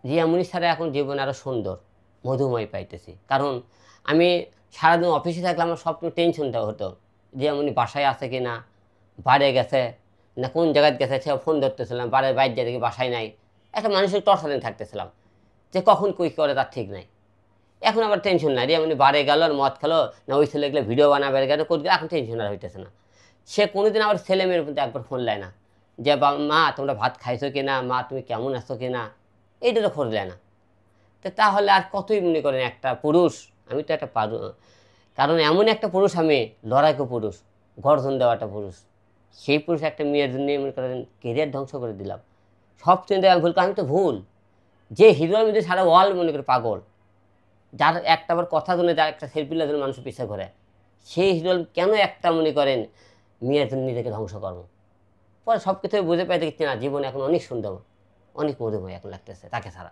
রিয়ামণি ছাড়া এখন জীবন আরও সুন্দর মধুময় পাইতেছি। কারণ আমি সারাদিন অফিসে থাকলে আমার সব টেনশনটা হতো, রিয়ামণি বাসায় আছে কি না, বাইরে গেছে না, কোন জায়গায় গেছে সে ফোন ধরতেছিলাম, বাইরে দেখি বাসায় নাই। একটা মানুষের টর্চারে থাকতেছিলাম যে কখন কী করে তার ঠিক নাই। এখন আবার টেনশন নাই, রিয়ামণি বারে গেল আর মদ খেলো না, ওই ছেলেগুলো ভিডিও বানাবে গেল করতে, এখন টেনশন আর হইতেছে না। সে কোনোদিন আবার ছেলে মেয়ের মধ্যে একবার ফোন নেয় না যে মা তোমরা ভাত খাইছো কি না, মা তুমি কেমন আছো কি না, এইটা খোঁজ নেয় না। তো তাহলে আর কতই মনে করেন একটা পুরুষ, আমি তো একটা কারণ এমন একটা পুরুষ, আমি লড়াইকো পুরুষ, গর্জন দেওয়া একটা পুরুষ, সেই পুরুষ একটা মেয়ের জন্য মনে করেন কেরিয়ার ধ্বংস করে দিলাম। সব চিন্তা আমি ভুল, আমি তো ভুল। যে হিরোর মধ্যে সারা ওয়ার্ল্ড মনে করে পাগল, যার একটা আবার কথা শুনে যার একটা সেলফিলার জন্য মানুষ পিছিয়ে করে, সেই হিরো কেন একটা মনে করেন মেয়ের জন্য নিজেকে ধ্বংস করবো। পরে সব কিছু বুঝে পাইতে না, জীবন এখন অনেক সুন্দর, অনেক মধুময় এখন লাগতেছে তাকে ছাড়া।